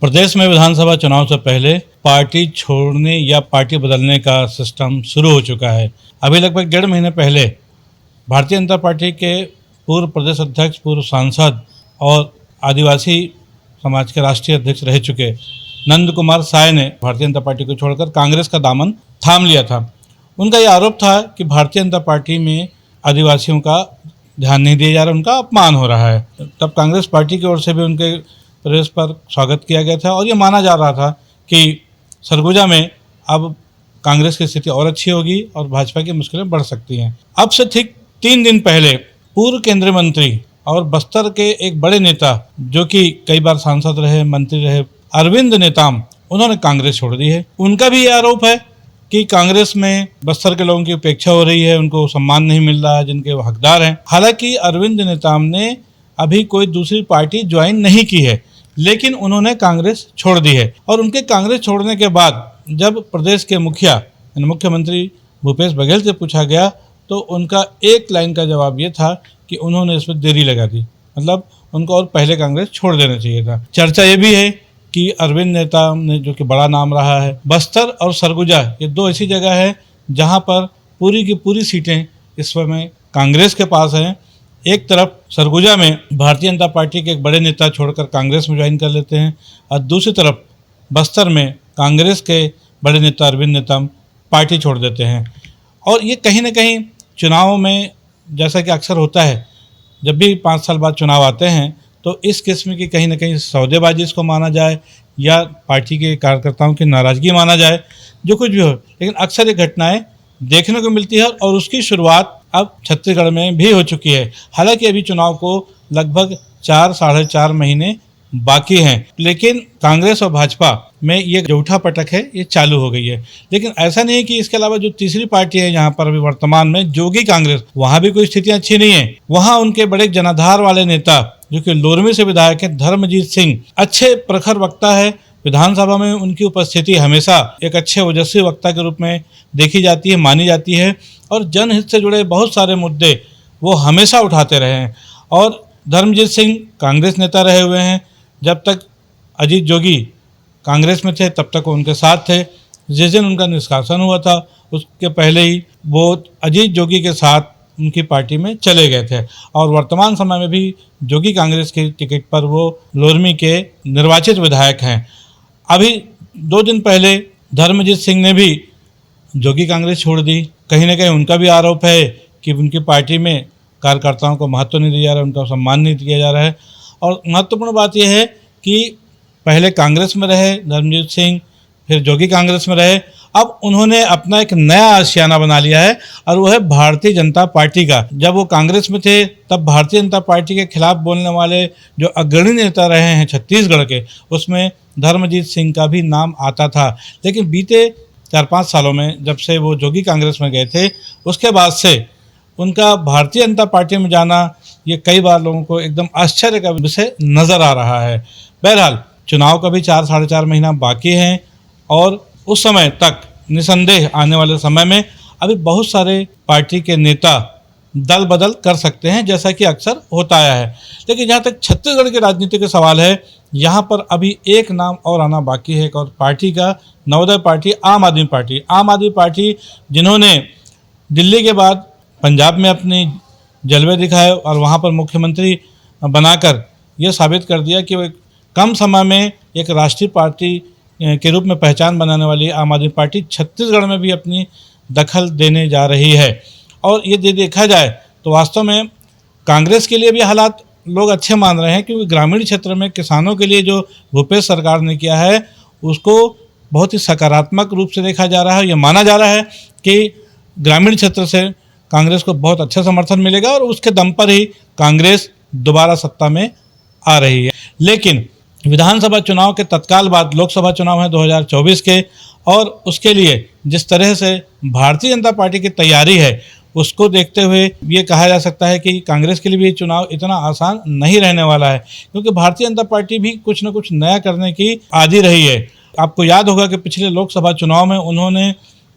प्रदेश में विधानसभा चुनाव से पहले पार्टी छोड़ने या पार्टी बदलने का सिस्टम शुरू हो चुका है। अभी लगभग 1.5 महीने पहले भारतीय जनता पार्टी के पूर्व प्रदेश अध्यक्ष, पूर्व सांसद और आदिवासी समाज के राष्ट्रीय अध्यक्ष रह चुके नंद कुमार साय ने भारतीय जनता पार्टी को छोड़कर कांग्रेस का दामन थाम लिया था। उनका यह आरोप था कि भारतीय जनता पार्टी में आदिवासियों का ध्यान नहीं दिया जा रहा, उनका अपमान हो रहा है। तब कांग्रेस पार्टी की ओर से भी उनके प्रदेश पर स्वागत किया गया था और ये माना जा रहा था कि सरगुजा में अब कांग्रेस की स्थिति और अच्छी होगी और भाजपा की मुश्किलें बढ़ सकती हैं। अब से ठीक 3 दिन पहले पूर्व केंद्रीय मंत्री और बस्तर के एक बड़े नेता, जो कि कई बार सांसद रहे, मंत्री रहे, अरविंद नेताम, उन्होंने कांग्रेस छोड़ दी है। उनका भी ये आरोप है कि कांग्रेस में बस्तर के लोगों की उपेक्षा हो रही है, उनको सम्मान नहीं मिल रहा है जिनके वो हकदार हैं। हालांकि अरविंद नेताम ने अभी कोई दूसरी पार्टी ज्वाइन नहीं की है, लेकिन उन्होंने कांग्रेस छोड़ दी है। और उनके कांग्रेस छोड़ने के बाद जब प्रदेश के मुखिया मुख्यमंत्री भूपेश बघेल से पूछा गया तो उनका एक लाइन का जवाब ये था कि उन्होंने इसमें देरी लगा दी, मतलब उनको और पहले कांग्रेस छोड़ देना चाहिए था। चर्चा ये भी है कि अरविंद नेता ने, जो कि बड़ा नाम रहा है, बस्तर और सरगुजा ये 2 ऐसी जगह है जहां पर पूरी की पूरी सीटें इस समय कांग्रेस के पास हैं। एक तरफ सरगुजा में भारतीय जनता पार्टी के एक बड़े नेता छोड़कर कांग्रेस में ज्वाइन कर लेते हैं और दूसरी तरफ बस्तर में कांग्रेस के बड़े नेता अरविंद नेताम पार्टी छोड़ देते हैं। और ये कहीं ना कहीं चुनाव में, जैसा कि अक्सर होता है, जब भी 5 साल बाद चुनाव आते हैं तो इस किस्म की कहीं ना कहीं सौदेबाजी इसको माना जाए या पार्टी के कार्यकर्ताओं की नाराज़गी माना जाए, जो कुछ भी हो, लेकिन अक्सर ये घटनाएं देखने को मिलती है और उसकी शुरुआत अब छत्तीसगढ़ में भी हो चुकी है। हालांकि अभी चुनाव को लगभग 4-4.5 महीने बाकी हैं, लेकिन कांग्रेस और भाजपा में ये जो उठापटक है ये चालू हो गई है। लेकिन ऐसा नहीं है कि इसके अलावा जो तीसरी पार्टी है यहाँ पर अभी वर्तमान में जोगी कांग्रेस, वहाँ भी कोई स्थितियाँ अच्छी नहीं है। वहाँ उनके बड़े जनाधार वाले नेता, जो कि लोरमी से विधायक है, धर्मजीत सिंह, अच्छे प्रखर वक्ता है। विधानसभा में उनकी उपस्थिति हमेशा एक अच्छे ओजस्वी वक्ता के रूप में देखी जाती है, मानी जाती है और जनहित से जुड़े बहुत सारे मुद्दे वो हमेशा उठाते रहे हैं। और धर्मजीत सिंह कांग्रेस नेता रहे हुए हैं। जब तक अजीत जोगी कांग्रेस में थे तब तक वो उनके साथ थे। जिस दिन उनका निष्कासन हुआ था उसके पहले ही वो अजीत जोगी के साथ उनकी पार्टी में चले गए थे और वर्तमान समय में भी जोगी कांग्रेस की टिकट पर वो लोरमी के निर्वाचित विधायक हैं। अभी 2 दिन पहले धर्मजीत सिंह ने भी जोगी कांग्रेस छोड़ दी। कहीं ना कहीं उनका भी आरोप है कि उनकी पार्टी में कार्यकर्ताओं को महत्व नहीं दिया जा रहा है, उनका सम्मान नहीं किया जा रहा है। और महत्वपूर्ण बात यह है कि पहले कांग्रेस में रहे धर्मजीत सिंह, फिर जोगी कांग्रेस में रहे, अब उन्होंने अपना एक नया आशियाना बना लिया है और वो है भारतीय जनता पार्टी का। जब वो कांग्रेस में थे तब भारतीय जनता पार्टी के खिलाफ बोलने वाले जो अग्रणी नेता रहे हैं छत्तीसगढ़ के, उसमें धर्मजीत सिंह का भी नाम आता था। लेकिन बीते 4-5 सालों में जब से वो जोगी कांग्रेस में गए थे, उसके बाद से उनका भारतीय जनता पार्टी में जाना ये कई बार लोगों को एकदम आश्चर्य का विषय नज़र आ रहा है। बहरहाल चुनाव का भी 4-4.5 महीना बाकी हैं और उस समय तक निसंदेह आने वाले समय में अभी बहुत सारे पार्टी के नेता दल बदल कर सकते हैं, जैसा कि अक्सर होता आया है। लेकिन जहाँ तक छत्तीसगढ़ की राजनीति का सवाल है, यहाँ पर अभी एक नाम और आना बाकी है, एक और पार्टी का, नवोदय पार्टी, आम आदमी पार्टी। आम आदमी पार्टी जिन्होंने दिल्ली के बाद पंजाब में अपनी जलवे दिखाए और वहाँ पर मुख्यमंत्री बनाकर ये साबित कर दिया कि वो कम समय में एक राष्ट्रीय पार्टी के रूप में पहचान बनाने वाली आम आदमी पार्टी छत्तीसगढ़ में भी अपनी दखल देने जा रही है। और ये देखा जाए तो वास्तव में कांग्रेस के लिए भी हालात लोग अच्छे मान रहे हैं, क्योंकि ग्रामीण क्षेत्र में किसानों के लिए जो भूपेश सरकार ने किया है उसको बहुत ही सकारात्मक रूप से देखा जा रहा है। ये माना जा रहा है कि ग्रामीण क्षेत्र से कांग्रेस को बहुत अच्छा समर्थन मिलेगा और उसके दम पर ही कांग्रेस दोबारा सत्ता में आ रही है। लेकिन विधानसभा चुनाव के तत्काल बाद लोकसभा चुनाव है 2024 के, और उसके लिए जिस तरह से भारतीय जनता पार्टी की तैयारी है उसको देखते हुए ये कहा जा सकता है कि कांग्रेस के लिए भी ये चुनाव इतना आसान नहीं रहने वाला है, क्योंकि भारतीय जनता पार्टी भी कुछ न कुछ नया करने की आदी रही है। आपको याद होगा कि पिछले लोकसभा चुनाव में उन्होंने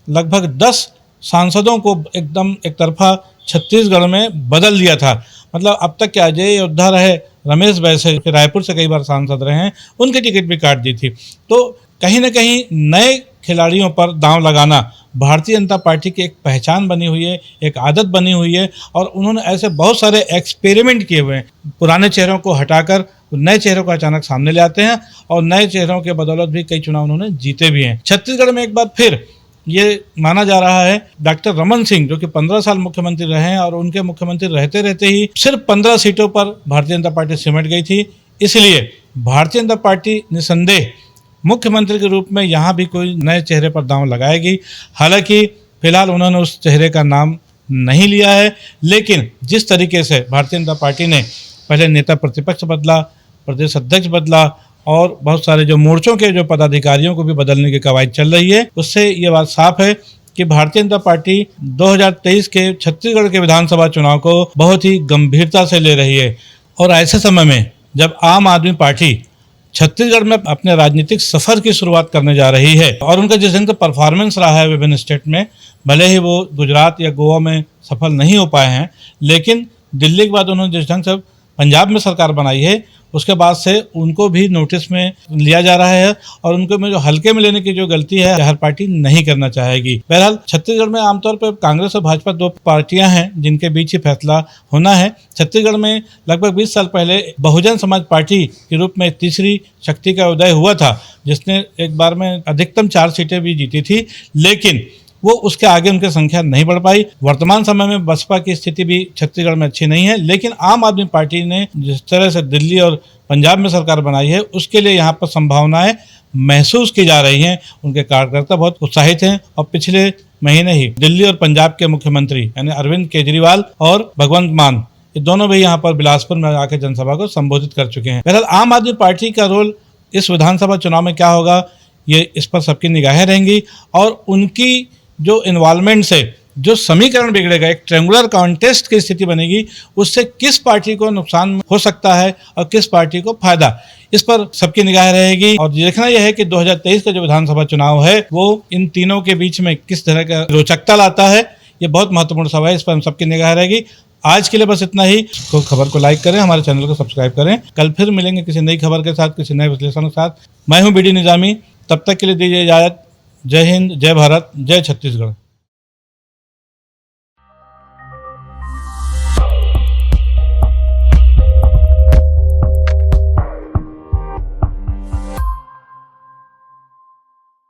लगभग 10 सांसदों को एकदम एक तरफा छत्तीसगढ़ में बदल दिया था। मतलब अब तक के अजय योद्धा रहे रमेश बैस रायपुर से कई बार सांसद रहे हैं, उनकी टिकट भी काट दी थी। तो कहीं ना कहीं नए खिलाड़ियों पर दांव लगाना भारतीय जनता पार्टी की एक पहचान बनी हुई है, एक आदत बनी हुई है, और उन्होंने ऐसे बहुत सारे एक्सपेरिमेंट किए हुए हैं। पुराने चेहरों को हटाकर नए चेहरों को अचानक सामने ले आते हैं, और नए चेहरों के बदौलत भी कई चुनाव उन्होंने जीते भी हैं। छत्तीसगढ़ में एक बार फिर ये माना जा रहा है, डॉक्टर रमन सिंह जो कि 15 साल मुख्यमंत्री रहे हैं, और उनके मुख्यमंत्री रहते रहते ही सिर्फ 15 सीटों पर भारतीय जनता पार्टी सिमट गई थी। इसलिए भारतीय जनता पार्टी निसंदेह मुख्यमंत्री के रूप में यहाँ भी कोई नए चेहरे पर दांव लगाएगी। हालांकि फिलहाल उन्होंने उस चेहरे का नाम नहीं लिया है, लेकिन जिस तरीके से भारतीय जनता पार्टी ने पहले नेता प्रतिपक्ष बदला, प्रदेश अध्यक्ष बदला, और बहुत सारे जो मोर्चों के जो पदाधिकारियों को भी बदलने की कवायद चल रही है, उससे ये बात साफ है कि भारतीय जनता पार्टी 2023 के छत्तीसगढ़ के विधानसभा चुनाव को बहुत ही गंभीरता से ले रही है। और ऐसे समय में जब आम आदमी पार्टी छत्तीसगढ़ में अपने राजनीतिक सफर की शुरुआत करने जा रही है, और उनका जिस ढंग से परफॉर्मेंस रहा है विभिन्न स्टेट में, भले ही वो गुजरात या गोवा में सफल नहीं हो पाए हैं, लेकिन दिल्ली के बाद उन्होंने जिस ढंग से पंजाब में सरकार बनाई है, उसके बाद से उनको भी नोटिस में लिया जा रहा है, और उनको में जो हल्के में लेने की जो गलती है हर पार्टी नहीं करना चाहेगी। बहरहाल छत्तीसगढ़ में आमतौर पर कांग्रेस और भाजपा दो पार्टियां हैं जिनके बीच ही फैसला होना है। छत्तीसगढ़ में लगभग 20 साल पहले बहुजन समाज पार्टी के रूप में तीसरी शक्ति का उदय हुआ था, जिसने एक बार में अधिकतम 4 सीटें भी जीती थी, लेकिन वो उसके आगे उनकी संख्या नहीं बढ़ पाई। वर्तमान समय में बसपा की स्थिति भी छत्तीसगढ़ में अच्छी नहीं है, लेकिन आम आदमी पार्टी ने जिस तरह से दिल्ली और पंजाब में सरकार बनाई है, उसके लिए यहाँ पर संभावनाएं महसूस की जा रही हैं। उनके कार्यकर्ता बहुत उत्साहित हैं, और पिछले महीने ही दिल्ली और पंजाब के मुख्यमंत्री यानी अरविंद केजरीवाल और भगवंत मान, ये दोनों भी यहाँ पर बिलासपुर में आकर जनसभा को संबोधित कर चुके हैं। बहरहाल आम आदमी पार्टी का रोल इस विधानसभा चुनाव में क्या होगा, ये इस पर सबकी निगाहें रहेंगी, और उनकी जो इन्वॉल्वमेंट से जो समीकरण बिगड़ेगा, एक ट्रेंगुलर कॉन्टेस्ट की स्थिति बनेगी, उससे किस पार्टी को नुकसान हो सकता है और किस पार्टी को फायदा, इस पर सबकी निगाह रहेगी। और देखना यह है कि 2023 का जो विधानसभा चुनाव है वो इन तीनों के बीच में किस तरह का रोचकता लाता है, ये बहुत महत्वपूर्ण सवाल है, इस पर हम सबकी निगाह रहेगी। आज के लिए बस इतना ही। खबर को लाइक करें, हमारे चैनल को सब्सक्राइब करें। कल फिर मिलेंगे किसी नई खबर के साथ, किसी नए विश्लेषण के साथ। मैं हूं बीडी निजामी, तब तक के लिए दीजिए इजाजत। जय हिंद, जय भारत, जय छत्तीसगढ़।